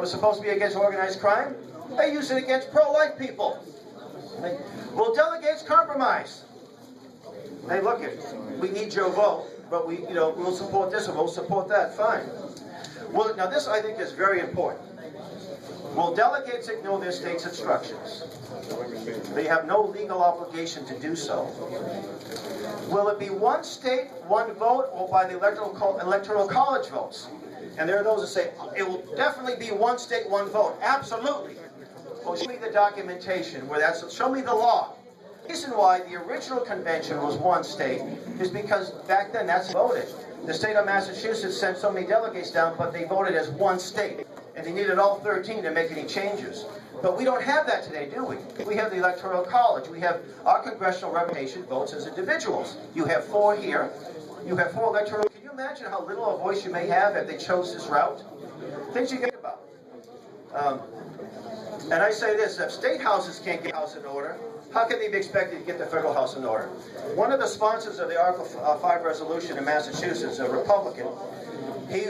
was supposed to be against organized crime, they use it against pro-life people. Will delegates compromise? Hey, look it, we need your vote, but we'll support this and we'll support that. Fine. Well, now this I think is very important. Will delegates ignore their state's instructions? They have no legal obligation to do so. Will it be one state, one vote, or by the electoral college votes? And there are those that say, it will definitely be one state, one vote. Absolutely. Well, show me the documentation where that's, show me the law. The reason why the original convention was one state is because back then that's voted. The state of Massachusetts sent so many delegates down, but they voted as one state. And they needed all 13 to make any changes. But we don't have that today, do we? We have the Electoral College. We have our congressional representation votes as individuals. You have 4 here. You have 4 electoral. Can you imagine how little a voice you may have if they chose this route? Things you think about. And I say this, if state houses can't get the house in order, how can they be expected to get the federal house in order? One of the sponsors of the Article 5 resolution in Massachusetts, a Republican, we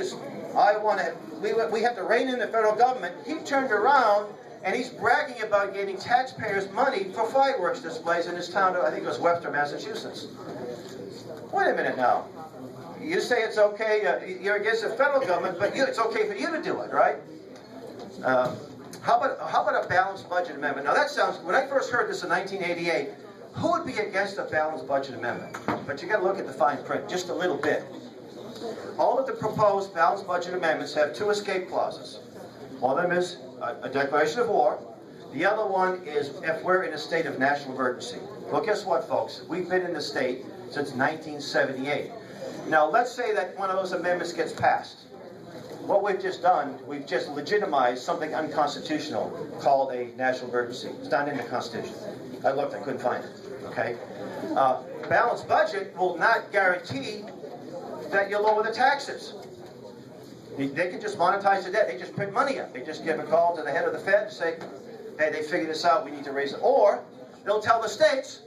have to rein in the federal government. He turned around and he's bragging about getting taxpayers' money for fireworks displays in his town, I think it was Webster, Massachusetts. Wait a minute now. You say it's okay, you're against the federal government, but it's okay for you to do it, right? How about a balanced budget amendment? Now that sounds, when I first heard this in 1988, who would be against a balanced budget amendment? But you got to look at the fine print just a little bit. All of the proposed balanced budget amendments have 2 escape clauses. One of them is a declaration of war. The other one is if we're in a state of national emergency. Well, guess what, folks? We've been in the state since 1978. Now, let's say that one of those amendments gets passed. What we've just done, we've just legitimized something unconstitutional called a national emergency. It's not in the Constitution. I looked, I couldn't find it. Okay? Balanced budget will not guarantee that you lower the taxes. They can just monetize the debt. They just print money up. They just give a call to the head of the Fed and say, hey, they figured this out, we need to raise it. Or they'll tell the states,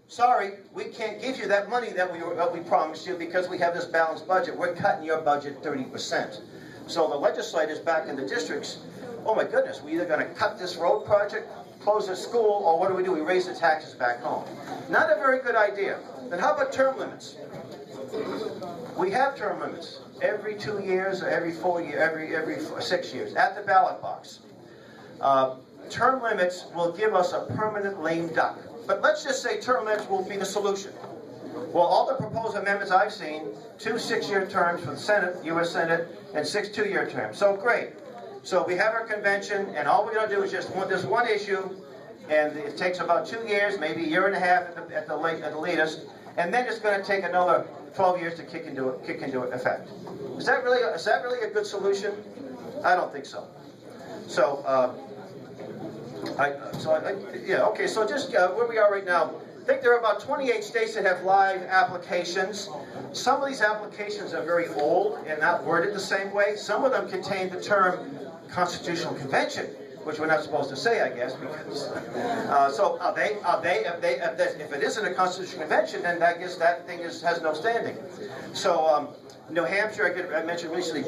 sorry, we can't give you that money that we promised you because we have this balanced budget. We're cutting your budget 30%. So the legislators back in the districts, oh my goodness, we're either going to cut this road project, close the school, or what do? We raise the taxes back home. Not a very good idea. Then how about term limits? We have term limits every 2 years or every 4 years, every 6 years at the ballot box. Term limits will give us a permanent lame duck. But let's just say term limits will be the solution. Well, all the proposed amendments I've seen, 2 6-year terms for the Senate, U.S. Senate, and 6 2-year terms. So great. So we have our convention, and all we're going to do is just want this one issue, and it takes about 2 years, maybe a year and a half at the latest, and then it's going to take another 12 years to kick into effect. Is that really a good solution? I don't think so. So, So just where we are right now. I think there are about 28 states that have live applications. Some of these applications are very old and not worded the same way. Some of them contain the term Constitutional Convention, which we're not supposed to say, I guess, because so if it isn't a Constitutional Convention, then I guess that thing has no standing. So New Hampshire, I mentioned recently,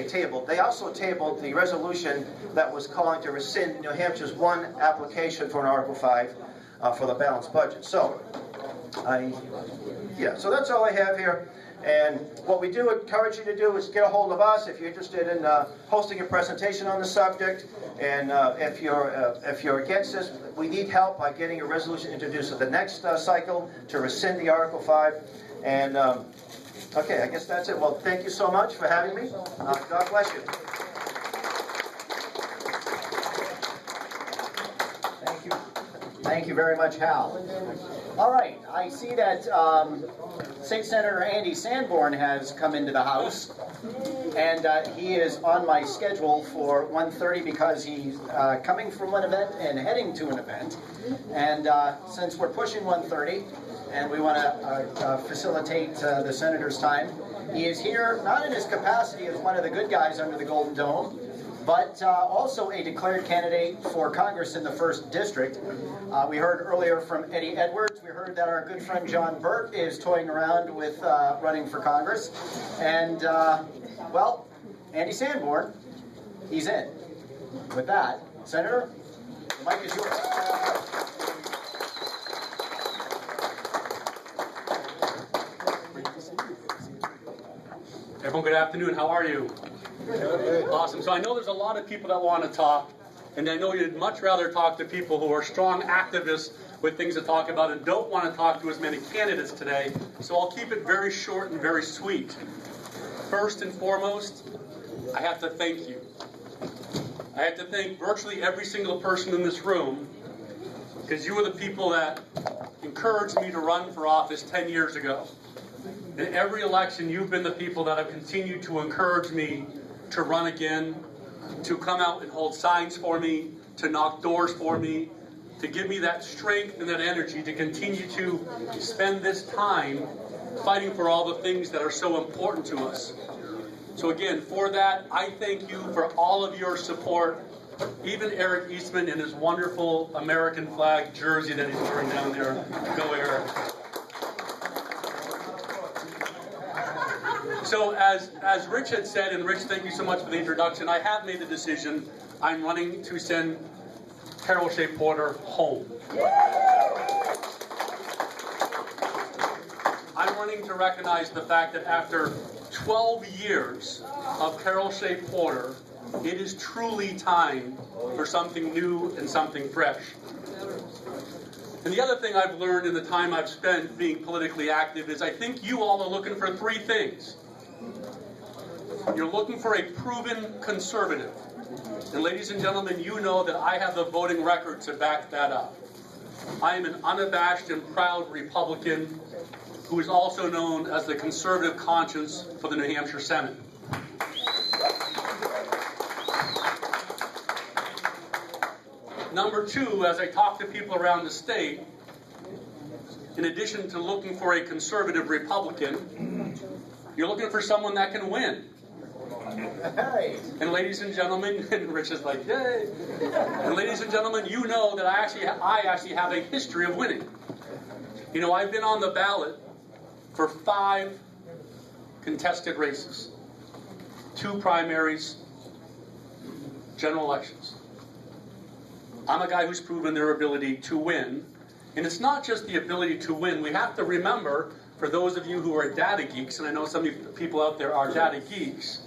tabled. They also tabled the resolution that was calling to rescind New Hampshire's one application for an Article 5 for the balanced budget. So, so that's all I have here. And what we do encourage you to do is get a hold of us if you're interested in hosting a presentation on the subject. And if you're against this, we need help by getting a resolution introduced at the next cycle to rescind the Article 5. And okay, I guess that's it. Well, thank you so much for having me. God bless you. Thank you very much, Hal. All right, I see that State Senator Andy Sanborn has come into the House, and he is on my schedule for 1:30 because he's coming from an event and heading to an event. And since we're pushing 1:30 and we want to facilitate the Senator's time, he is here not in his capacity as one of the good guys under the Golden Dome, but also a declared candidate for Congress in the 1st District. We heard earlier from Eddie Edwards. We heard that our good friend John Burt is toying around with running for Congress. And, well, Andy Sanborn he's in. With that, Senator, the mic is yours. Everyone, good afternoon. How are you? Good. Awesome. So I know there's a lot of people that want to talk, and I know you'd much rather talk to people who are strong activists with things to talk about and don't want to talk to as many candidates today. So I'll keep it very short and very sweet. First and foremost, I have to thank you. I have to thank virtually every single person in this room, because you were the people that encouraged me to run for office 10 years ago. In every election, you've been the people that have continued to encourage me to run again, to come out and hold signs for me, to knock doors for me, to give me that strength and that energy to continue to spend this time fighting for all the things that are so important to us. So again, for that, I thank you for all of your support. Even Eric Eastman in his wonderful American flag jersey that he's wearing down there. Go Eric. So as Rich had said, and Rich, thank you so much for the introduction, I have made the decision. I'm running to send Carol Shea Porter home. I'm running to recognize the fact that after 12 years of Carol Shea Porter, it is truly time for something new and something fresh. And the other thing I've learned in the time I've spent being politically active is I think you all are looking for three things. You're looking for a proven conservative. And ladies and gentlemen, you know that I have the voting record to back that up. I am an unabashed and proud Republican who is also known as the conservative conscience for the New Hampshire Senate. Number two, as I talk to people around the state, in addition to looking for a conservative Republican, you're looking for someone that can win. And ladies and gentlemen, and Rich is like, yay. And ladies and gentlemen, you know that I actually have a history of winning. You know, I've been on the ballot for 5 contested races, 2 primaries, general elections. I'm a guy who's proven their ability to win. And it's not just the ability to win. We have to remember, for those of you who are data geeks, and I know some people out there are data geeks,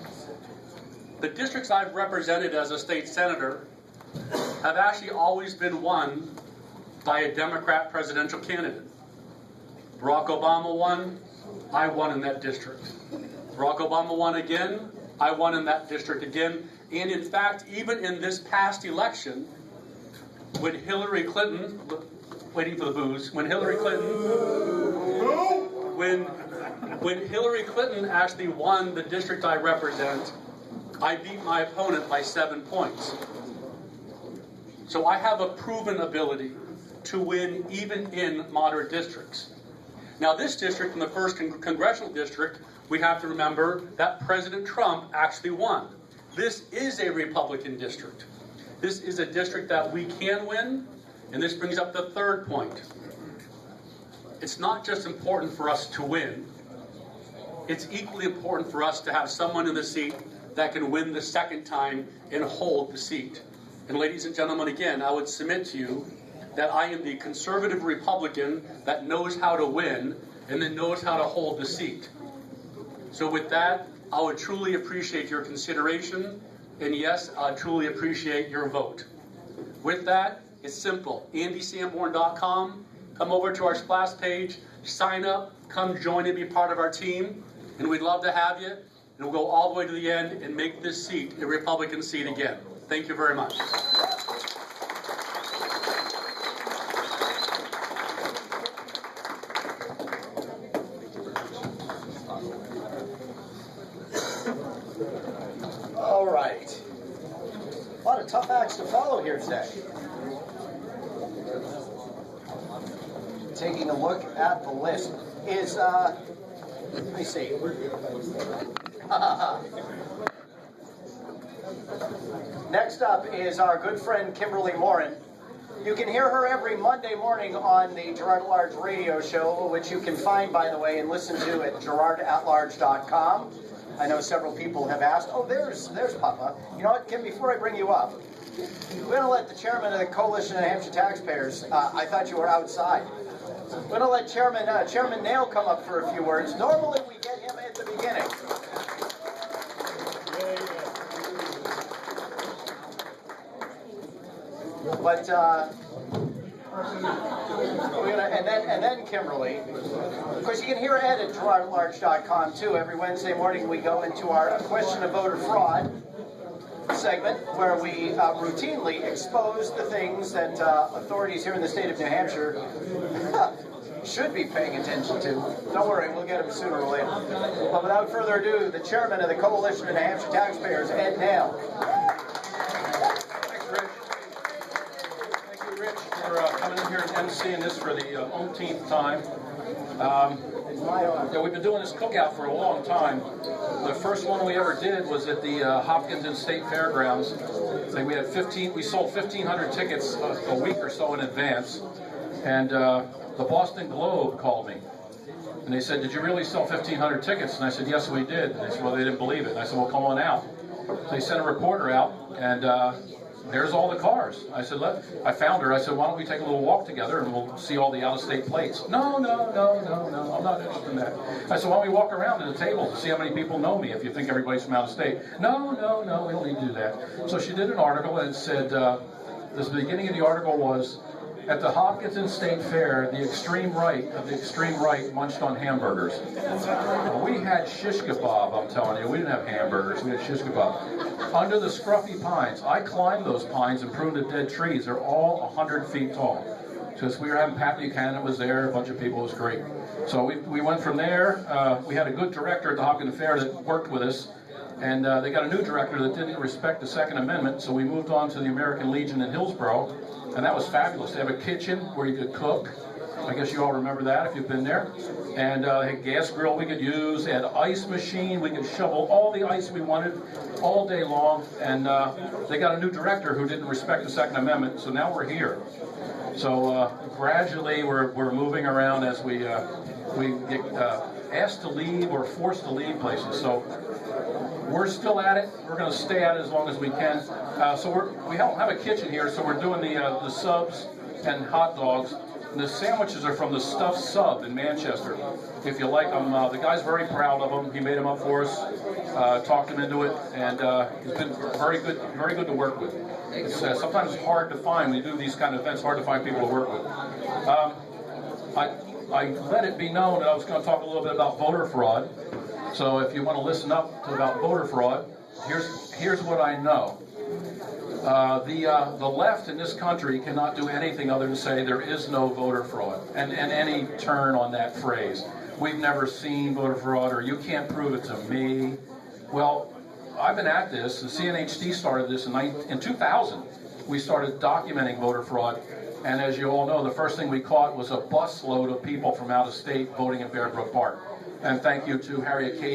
the districts I've represented as a state senator have actually always been won by a Democrat presidential candidate. Barack Obama won, I won in that district. Barack Obama won again, I won in that district again. And in fact, even in this past election, when Hillary Clinton, waiting for the booze, when Hillary Clinton actually won the district I represent, I beat my opponent by 7 points. So I have a proven ability to win even in moderate districts. Now this district, in the 1st congressional district, we have to remember that President Trump actually won. This is a Republican district. This is a district that we can win, and this brings up the 3rd point. It's not just important for us to win, it's equally important for us to have someone in the seat that can win the 2nd time and hold the seat. And ladies and gentlemen, again, I would submit to you that I am the conservative Republican that knows how to win and then knows how to hold the seat. So with that, I would truly appreciate your consideration, and yes, I truly appreciate your vote. With that, it's simple. AndySanborn.com. Come over to our splash page, sign up, come join and be part of our team, and we'd love to have you. And we'll go all the way to the end and make this seat a Republican seat again. Thank you very much. All right. A lot of tough acts to follow here today. Taking a look at the list is, let me see. Next up is our good friend Kimberly Morin. You can hear her every Monday morning on the Gerard at Large radio show, which you can find, by the way, and listen to at gerardatlarge.com. I know several people have asked. Oh, there's Papa. You know what, Kim, before I bring you up, we're going to let the chairman of the Coalition of New Hampshire Taxpayers, I thought you were outside. We're going to let Chairman Nail come up for a few words. Normally we get him at the beginning. But we're gonna, and then Kimberly. Of course, you can hear Ed at GerardLarge.com too. Every Wednesday morning we go into our question of voter fraud segment where we routinely expose the things that authorities here in the state of New Hampshire should be paying attention to. Don't worry, we'll get them sooner or later. But without further ado, the chairman of the Coalition of New Hampshire Taxpayers, Ed Nail. Thanks, Rich. Thank you, Rich, for coming in here and emceeing this for the umpteenth time. We've been doing this cookout for a long time. The first one we ever did was at the Hopkinton State Fairgrounds. We sold 1,500 tickets a week or so in advance, and the Boston Globe called me. And they said, "Did you really sell 1,500 tickets?" And I said, "Yes, we did." And they said, "Well, they didn't believe it." And I said, "Well, come on out." So they sent a reporter out, and there's all the cars. I said, I found her. I said, "Why don't we take a little walk together and we'll see all the out-of-state plates?" No, I'm not interested in that. I said, "Why don't we walk around to the tables and see how many people know me if you think everybody's from out of state?" No, we don't need to do that. So she did an article and it said, the beginning of the article was, "At the Hopkinton State Fair, the extreme right of the extreme right munched on hamburgers." Well, we had shish kebab, I'm telling you. We didn't have hamburgers, we had shish kebab. Under the scruffy pines. I climbed those pines and pruned the dead trees. They're all 100 feet tall. Because we were having Pat Buchanan was there, a bunch of people, it was great. So we went from there. We had a good director at the Hopkinton Fair that worked with us. And they got a new director that didn't respect the Second Amendment, so we moved on to the American Legion in Hillsborough, and that was fabulous. They have a kitchen where you could cook. I guess you all remember that if you've been there. And they had gas grill we could use. They had ice machine. We could shovel all the ice we wanted all day long. And they got a new director who didn't respect the Second Amendment, so now we're here. So gradually we're moving around as we get asked to leave or forced to leave places. So we're still at it. We're going to stay at it as long as we can. So we don't have a kitchen here, so we're doing the subs and hot dogs. And the sandwiches are from the Stuffed Sub in Manchester. If you like them, the guy's very proud of them. He made them up for us, talked him into it, and he's been very good to work with. It's sometimes hard to find, when you do these kind of events, hard to find people to work with. I let it be known that I was going to talk a little bit about voter fraud. So if you want to listen up about voter fraud, here's what I know. The left in this country cannot do anything other than say there is no voter fraud, and any turn on that phrase. We've never seen voter fraud, or you can't prove it to me. Well, I've been at this. The CNHT started this in 2000. We started documenting voter fraud, and as you all know, the first thing we caught was a busload of people from out of state voting in Bear Brook Park. And thank you to Harriet Cady